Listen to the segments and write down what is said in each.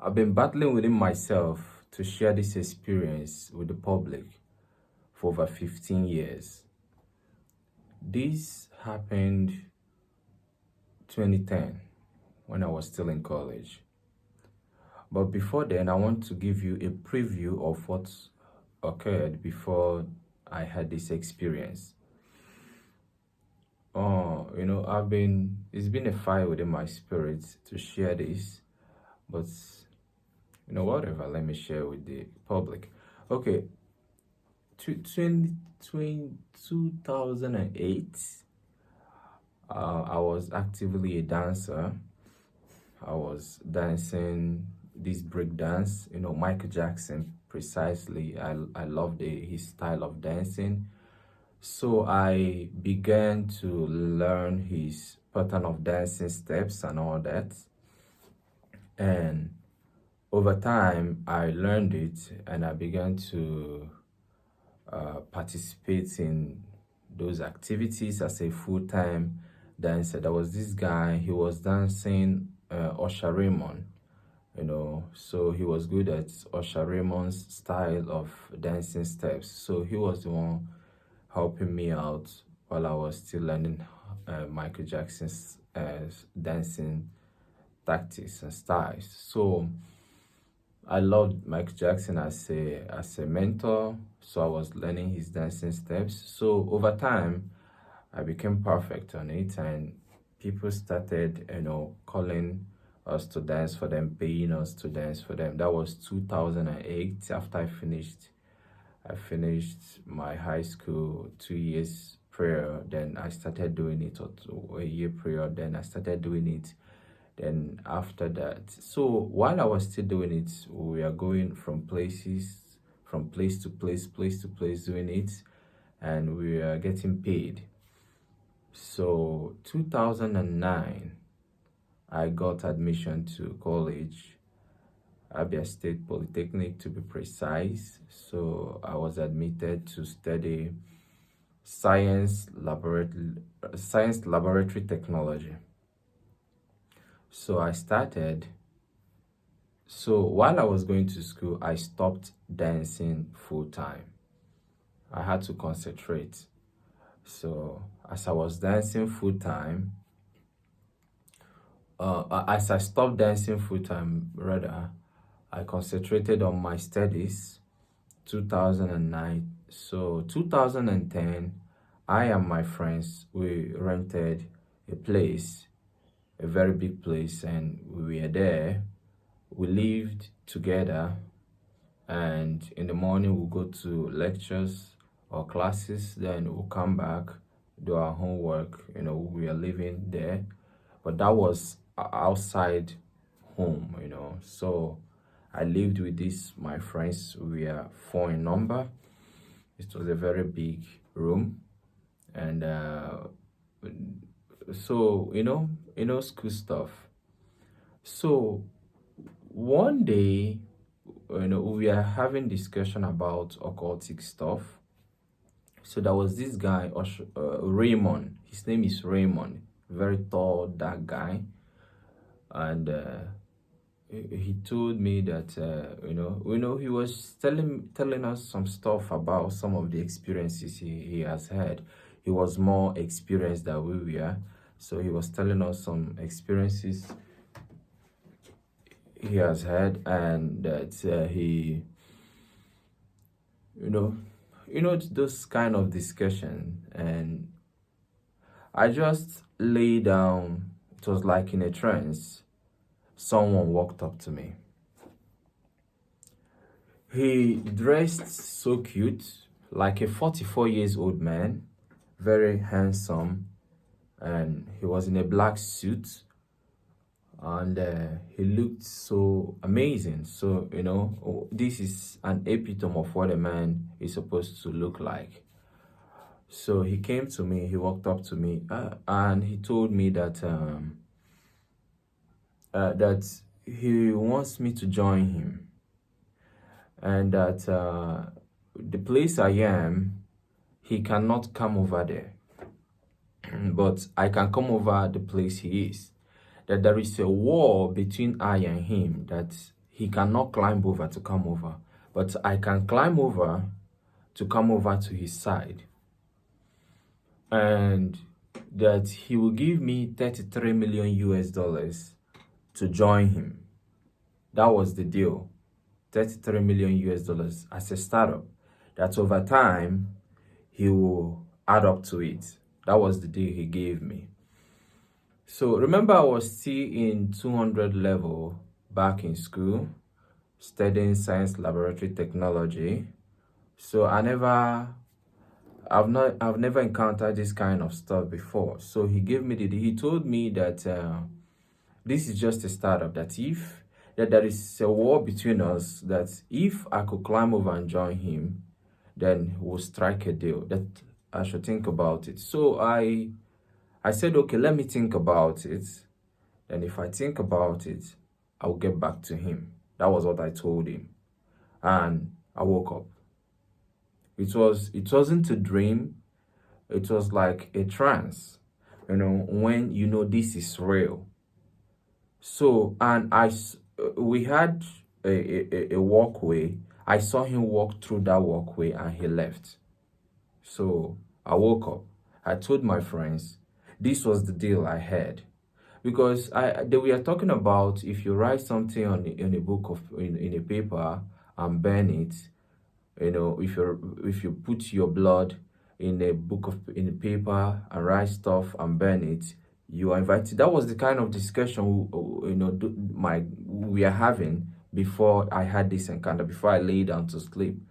I've been battling within myself to share this experience with the public for over 15 years. This happened 2010 when I was still in college. But before then, I want to give you a preview of what occurred before I had this experience. It's been a fire within my spirit to share this, but whatever, let me share with the public. Okay, 2008, I was actively a dancer. I was dancing this break dance, Michael Jackson precisely. I loved his style of dancing. So I began to learn his pattern of dancing steps and all that. And over time, I learned it and I began to participate in those activities as a full-time dancer. There was this guy, he was dancing Usher Raymond, so he was good at Usher Raymond's style of dancing steps. So he was the one helping me out while I was still learning Michael Jackson's dancing tactics and styles. So I loved Michael Jackson as a mentor, so I was learning his dancing steps. So over time, I became perfect on it, and people started, calling us to dance for them, paying us to dance for them. That was 2008. After I finished my high school 2 years prior. Then I started doing it, or a year prior. Then I started doing it. Then after that, so while I was still doing it, we are going from place to place doing it, and we are getting paid. So 2009, I got admission to college, Abia State Polytechnic to be precise. So I was admitted to study science laboratory technology. So I started. So while I was going to school, I stopped dancing full time. I had to concentrate. So as I was dancing full time, as I stopped dancing full time, rather, I concentrated on my studies. 2009. So 2010, I and my friends, we rented a place, a very big place, and we were there. We lived together, and in the morning we'll go to lectures or classes, then we'll come back, do our homework. We are living there, but that was outside home. So I lived with my friends. We are 4 in number. It was a very big room, and so school stuff. So one day, we are having discussion about occultic stuff. So there was this guy, Raymond. His name is Raymond. Very tall, dark guy, and he told me that he was telling us some stuff about some of the experiences he has had. He was more experienced than we were, so he was telling us some experiences he has had, and that he those kind of discussion. And I just lay down. It was like in a trance. Someone walked up to me. He dressed so cute, like a 44 years old man, very handsome, and he was in a black suit, and he looked so amazing. So this is an epitome of what a man is supposed to look like. So he came to me, he walked up to me, and he told me that that he wants me to join him, and that the place I am, he cannot come over there, but I can come over the place he is. That there is a wall between I and him, that he cannot climb over to come over, but I can climb over to come over to his side, and that he will give me 33 million US dollars to join him. That was the deal. 33 million US dollars as a startup. That over time, he will add up to it. That was the deal he gave me. So remember, I was still in 200 level back in school, studying science laboratory technology. So I've never encountered this kind of stuff before. So he told me that this is just a startup, that there is a war between us, that if I could climb over and join him, then we'll strike a deal, that I should think about it. So I said, okay, let me think about it. And if I think about it, I'll get back to him. That was what I told him. And I woke up. It wasn't a dream. It was like a trance, when this is real. So, and we had a walkway. I saw him walk through that walkway and he left. So I woke up. I told my friends, this was the deal I had. Because they were talking about, if you write something in a book in a paper and burn it, if you put your blood in a paper and write stuff and burn it, you are invited. That was the kind of discussion we are having before I had this encounter, before I lay down to sleep.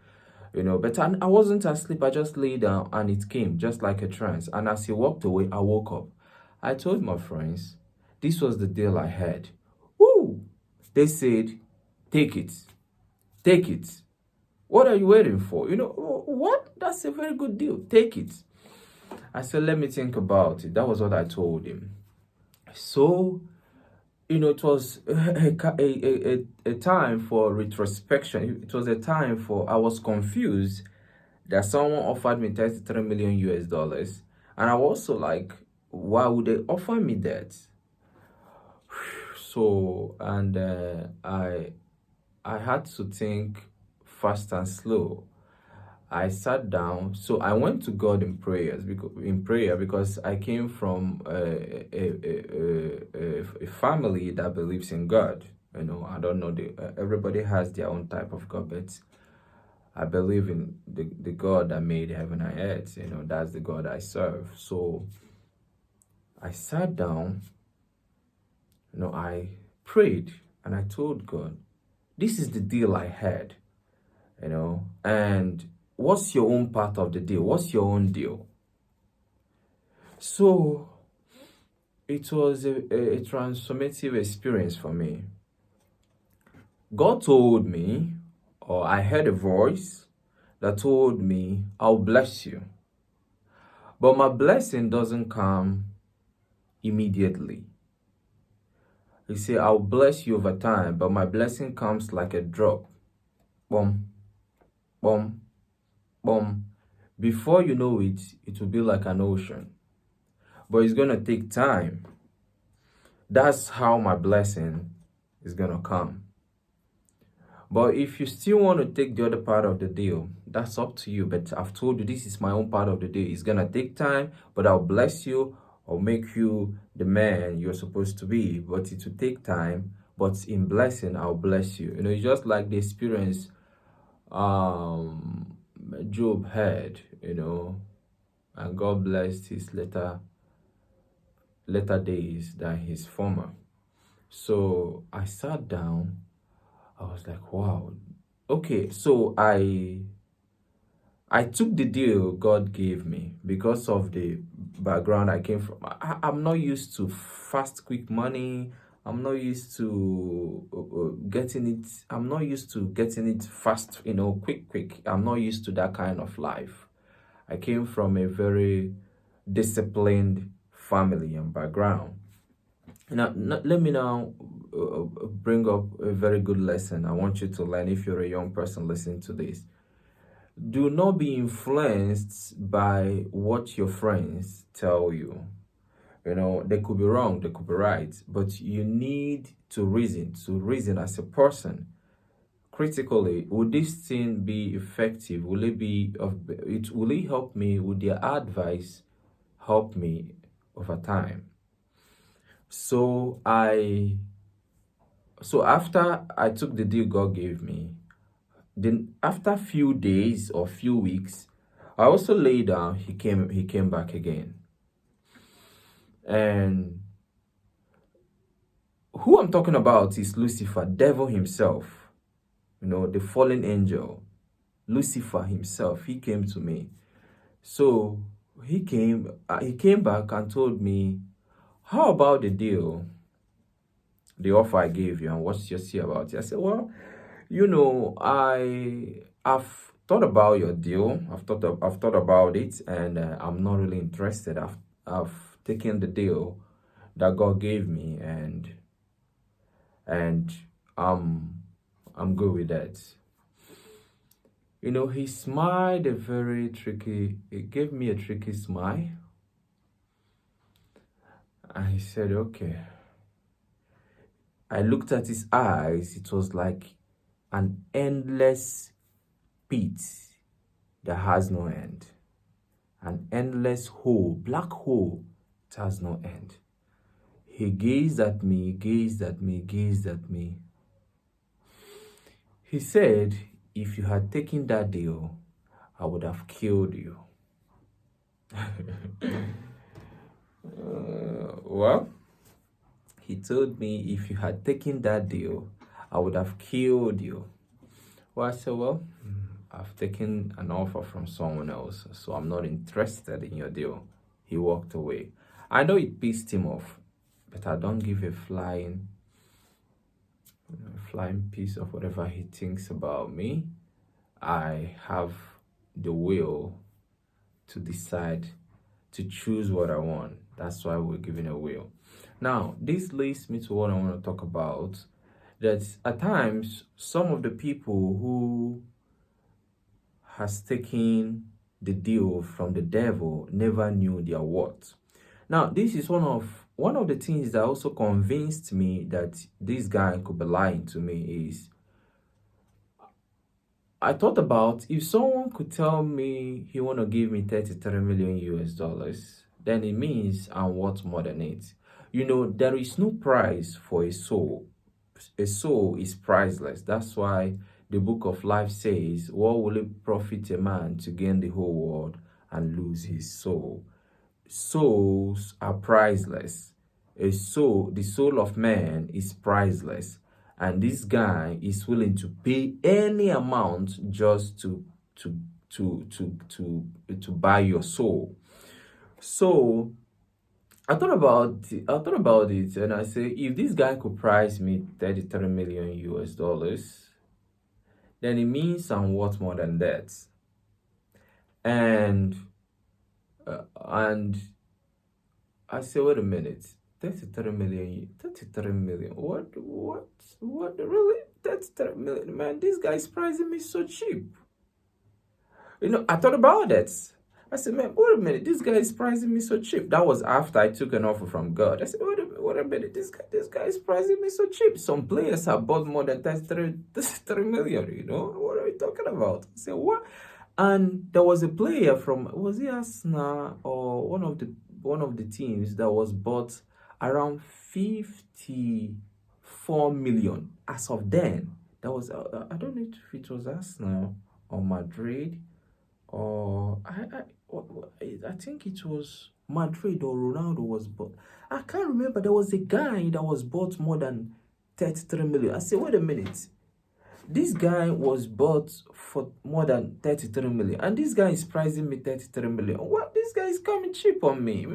But I wasn't asleep. I just lay down and it came just like a trance. And as he walked away, I woke up. I told my friends, this was the deal I had. Woo! They said, take it. Take it. What are you waiting for? What? That's a very good deal. Take it. I said, let me think about it. That was what I told him. So, it was a time for retrospection. It was a time for, I was confused that someone offered me 33 million US dollars. And I was also like, why would they offer me that? So, and I had to think fast and slow. I sat down. So I went to God in prayer because I came from a family that believes in God. I don't know, everybody has their own type of God, but I believe in the God that made heaven and earth. That's the God I serve. So I sat down, I prayed and I told God, this is the deal I had, and what's your own part of the deal? What's your own deal? So it was a transformative experience for me. God told me, or I heard a voice that told me, I'll bless you. But my blessing doesn't come immediately. He said, I'll bless you over time, but my blessing comes like a drop. Boom, boom, boom. Before you know it, it will be like an ocean. But it's going to take time. That's how my blessing is going to come. But if you still want to take the other part of the deal, that's up to you. But I've told you, this is my own part of the deal. It's going to take time, but I'll bless you. I'll make you the man you're supposed to be. But it will take time. But in blessing, I'll bless you. It's just like the experience Job had, and God blessed his later days than his former. So I sat down. I was like, wow. Okay, so I took the deal God gave me because of the background I came from. I'm not used to fast, quick money. I'm not used to getting it. I'm not used to getting it fast, quick. I'm not used to that kind of life. I came from a very disciplined family and background. Now, let me now bring up a very good lesson I want you to learn if you're a young person listening to this. Do not be influenced by what your friends tell you. They could be wrong, they could be right, but you need to reason as a person critically, would this thing be effective? Will it be of it? Will it help me? Would their advice help me over time? So after I took the deal God gave me, then after few days or few weeks, I also lay down. He came back again, and who I'm talking about is Lucifer, devil himself. The fallen angel, Lucifer himself. He came to me. So he came back and told me, how about the deal, the offer I gave you, and what's your say about it? I said, well, I've thought about your deal. I've thought about it, and I'm not really interested. I've taken the deal that God gave me, and I'm good with that. He smiled he gave me a tricky smile. And he said, okay. I looked at his eyes. It was like an endless pit that has no end. An endless hole, black hole, it has no end. He gazed at me, gazed at me, gazed at me. He said, if you had taken that deal, I would have killed you. Well, he told me, if you had taken that deal, I would have killed you. Well, I said, well, I've taken an offer from someone else, so I'm not interested in your deal. He walked away. I know it pissed him off, but I don't give a flying piece of whatever he thinks about me. I have the will to decide, to choose what I want. That's why we're giving a will. Now, this leads me to what I want to talk about. That at times, some of the people who has taken the deal from the devil never knew their worth. Now, this is one of the things that also convinced me that this guy could be lying to me is, I thought about, if someone could tell me he want to give me 33 million US dollars, then it means I'm worth more than it. There is no price for a soul. A soul is priceless. That's why the book of life says, what will it profit a man to gain the whole world and lose his soul? Souls are priceless. The soul of man is priceless. And this guy is willing to pay any amount just to buy your soul. So I thought about it, and I say, if this guy could price me 33 million US dollars, then it means I'm worth more than that. And I say, wait a minute, 33 million, what, really? 33 million, man, this guy is pricing me so cheap. I thought about that. I said, man, wait a minute, this guy is pricing me so cheap. That was after I took an offer from God. I said, wait a minute, this guy is pricing me so cheap. Some players have bought more than 33 million, What are we talking about? I said, what? And there was a player from, was it Arsenal or one of the teams that was bought around 54 million as of then. That was, I don't know if it was Arsenal or Madrid, or I think it was Madrid or Ronaldo was bought. I can't remember. There was a guy that was bought more than 33 million. I said, wait a minute. This guy was bought for more than 33 million. And this guy is pricing me 33 million. What? This guy is coming cheap on me.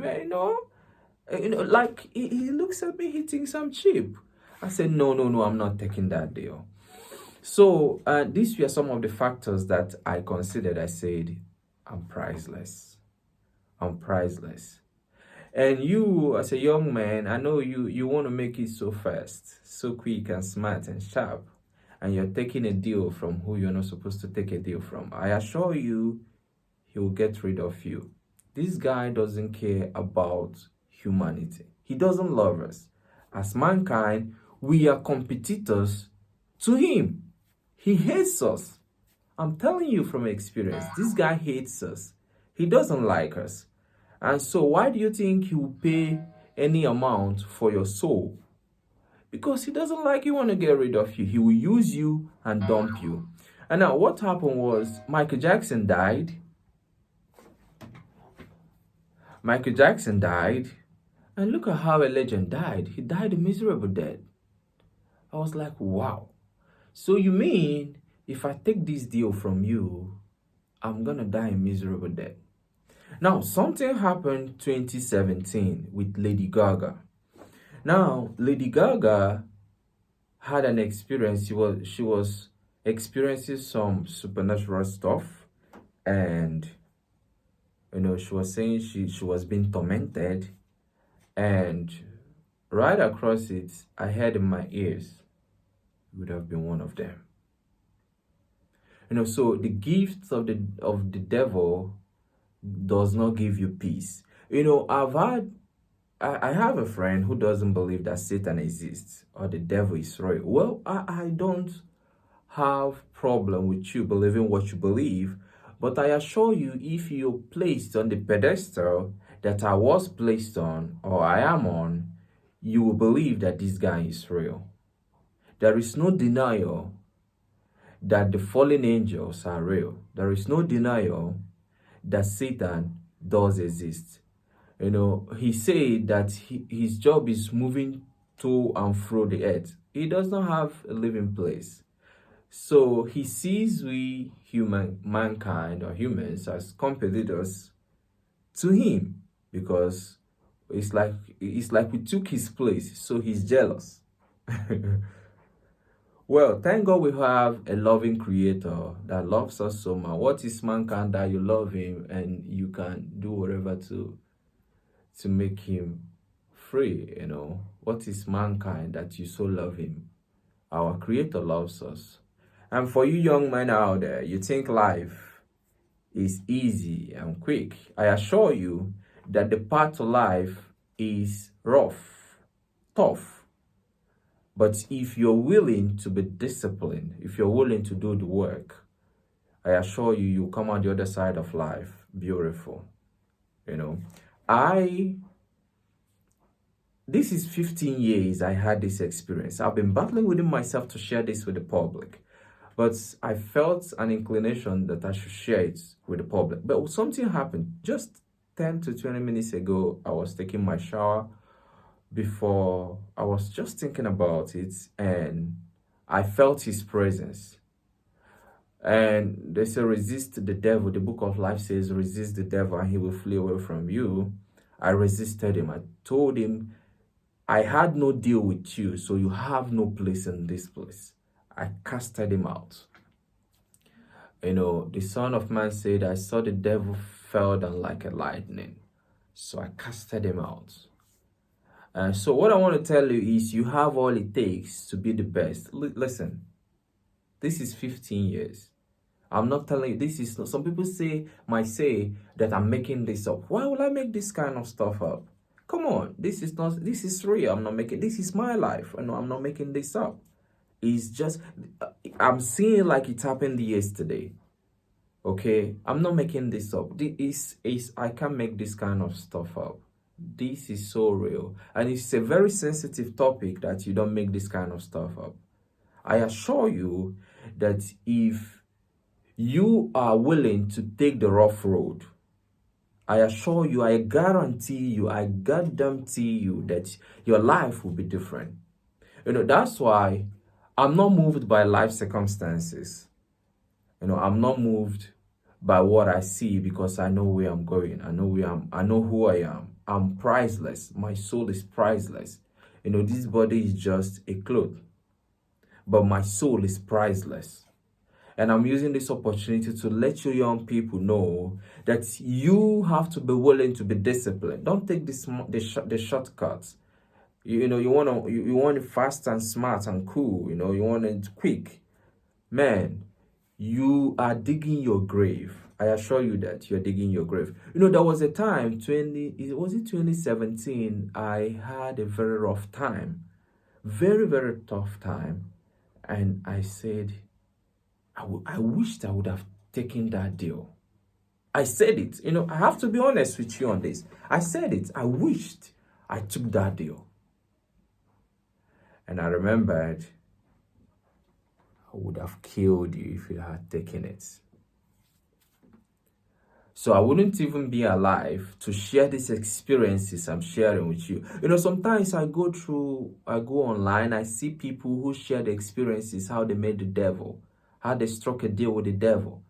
Like he looks at me, he thinks I'm cheap. I said, no, I'm not taking that deal. So these were some of the factors that I considered. I said, I'm priceless. I'm priceless. And you, as a young man, I know you want to make it so fast, so quick and smart and sharp. And you're taking a deal from who you're not supposed to take a deal from. I assure you, he will get rid of you. This guy doesn't care about humanity. He doesn't love us. As mankind, we are competitors to him. He hates us. I'm telling you from experience, this guy hates us. He doesn't like us. And so why do you think he will pay any amount for your soul? Because he doesn't like you, want to get rid of you. He will use you and dump you. And now what happened was Michael Jackson died. Michael Jackson died. And look at how a legend died. He died a miserable death. I was like, wow. So you mean if I take this deal from you, I'm gonna die a miserable death? Now, something happened 2017 with Lady Gaga. Now, Lady Gaga had an experience. She was experiencing some supernatural stuff, and she was saying she was being tormented, and right across it, I heard in my ears, it would have been one of them. So the gifts of the devil does not give you peace. I have a friend who doesn't believe that Satan exists or the devil is real. Well, I don't have problem with you believing what you believe, but I assure you, if you're placed on the pedestal that I was placed on or I am on, you will believe that this guy is real. There is no denial that the fallen angels are real. There is no denial that Satan does exist. He said that his job is moving to and fro the earth. He does not have a living place. So he sees we mankind or humans as competitors to him, because it's like we took his place, so he's jealous. Well, thank God we have a loving creator that loves us so much. What is mankind that you love him and you can do whatever to make him free? What is mankind that you so love him? Our creator loves us. And for you young men out there, you think life is easy and quick. I assure you that the path to life is rough, tough. But if you're willing to be disciplined, if you're willing to do the work, I assure you, you'll come out the other side of life beautiful. This is 15 years I had this experience. I've been battling within myself to share this with the public, but I felt an inclination that I should share it with the public. But something happened. Just 10 to 20 minutes ago, I was taking my shower. Before, I was just thinking about it, and I felt his presence. And they say, resist the devil. The book of life says, resist the devil and he will flee away from you. I resisted him. I told him, I had no deal with you, so you have no place in this place. I casted him out. The Son of Man said, I saw the devil fell down like a lightning. So I casted him out. So what I want to tell you is, you have all it takes to be the best. Listen, this is 15 years. I'm not telling you, this is not, some people might say that I'm making this up. Why would I make this kind of stuff up? Come on, this is real. This is my life. I'm not making this up. It's just, I'm seeing like it happened yesterday. Okay, I'm not making this up. I can't make this kind of stuff up. This is so real, and it's a very sensitive topic that you don't make this kind of stuff up. I assure you that if you are willing to take the rough road, I assure you, I guarantee you, I guarantee you that your life will be different. That's why I'm not moved by life circumstances. I'm not moved by what I see, because I know where I'm going. I know who I am. I'm priceless. My soul is priceless. This body is just a cloth, but my soul is priceless. And I'm using this opportunity to let you young people know that you have to be willing to be disciplined. Don't take the shortcuts. You want it fast and smart and cool. You want it quick. Man, you are digging your grave. I assure you that you're digging your grave. There was a time, 2017, I had a very rough time. Very, very tough time. And I said, I wished I would have taken that deal. I said it. I have to be honest with you on this. I said it. I wished I took that deal. And I remembered I would have killed you if you had taken it. So I wouldn't even be alive to share these experiences I'm sharing with you. Sometimes I go online, I see people who share the experiences, how they made the devil, how they struck a deal with the devil.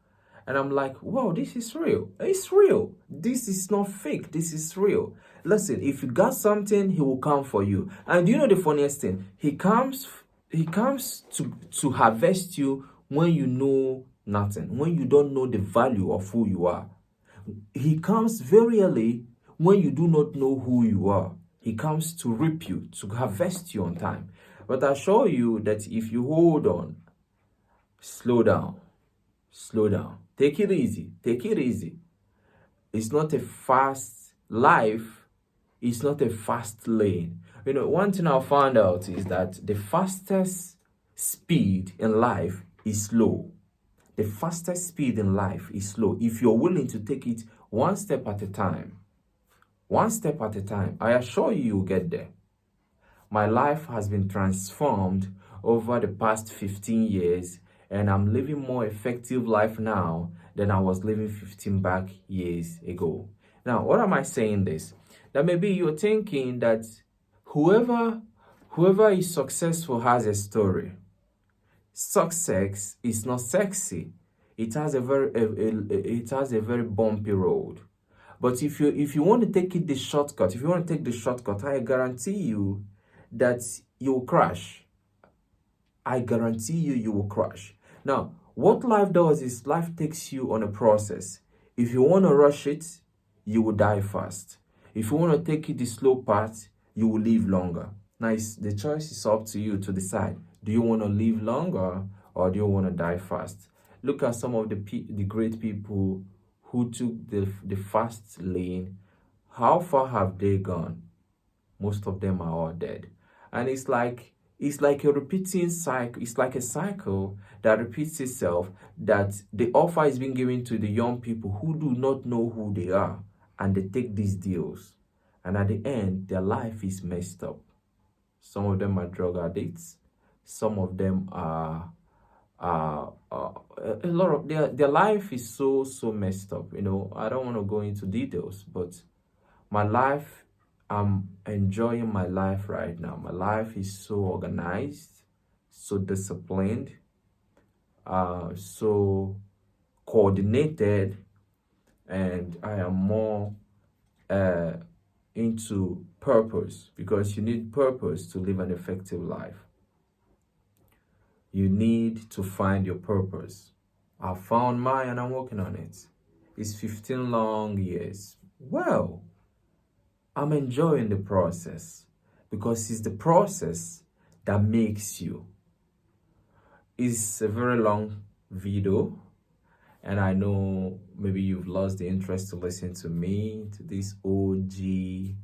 And I'm like, wow, this is real. It's real. This is not fake. This is real. Listen, if you got something, he will come for you. And you know the funniest thing? He comes to harvest you when you know nothing, when you don't know the value of who you are. He comes very early when you do not know who you are. He comes to reap you, to harvest you on time. But I assure you that if you hold on, slow down, take it easy, It's not a fast life. It's not a fast lane. One thing I found out is that the fastest speed in life is slow. The fastest speed in life is slow. If you're willing to take it one step at a time, I assure you you'll get there. My life has been transformed over the past 15 years, and I'm living more effective life now than I was living 15 back years ago. Now, what am I saying this? That maybe you're thinking that whoever is successful has a story. Success is not sexy. It has a very bumpy road. But if you want to take the shortcut, I guarantee you that you will crash. I guarantee you will crash. Now, what life does is life takes you on a process. If you want to rush it, you will die fast. If you want to take it the slow path, you will live longer. Now, the choice is up to you to decide. Do you want to live longer or do you want to die fast? Look at some of the great people who took the fast lane. How far have they gone? Most of them are all dead. And it's like a repeating cycle. It's like a cycle that repeats itself, that the offer is being given to the young people who do not know who they are, and they take these deals. And at the end, their life is messed up. Some of them are drug addicts. Some of them are a lot of their life is so messed up. I don't want to go into details, but my life, I'm enjoying my life right now. My life is so organized, so disciplined, so coordinated, and I am more into purpose, because you need purpose to live an effective life. You need to find your purpose. I found mine and I'm working on it. It's 15 long years. Well, I'm enjoying the process, because it's the process that makes you. It's a very long video, and I know maybe you've lost the interest to listen to me, to this OG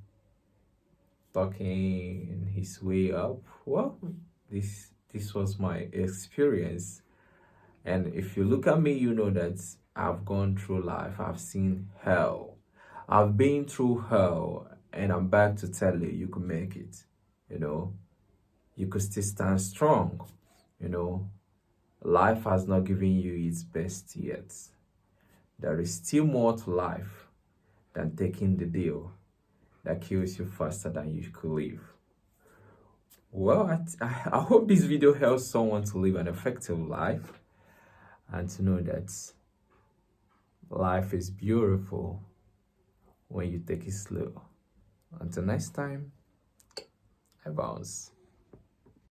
talking his way up. Well, this was my experience. And if you look at me, you know that I've gone through life. I've seen hell. I've been through hell, and I'm back to tell you, you can make it. You could still stand strong. Life has not given you its best yet. There is still more to life than taking the deal that kills you faster than you could live. Well, I hope this video helps someone to live an effective life, and to know that life is beautiful when you take it slow. Until next time, I bounce.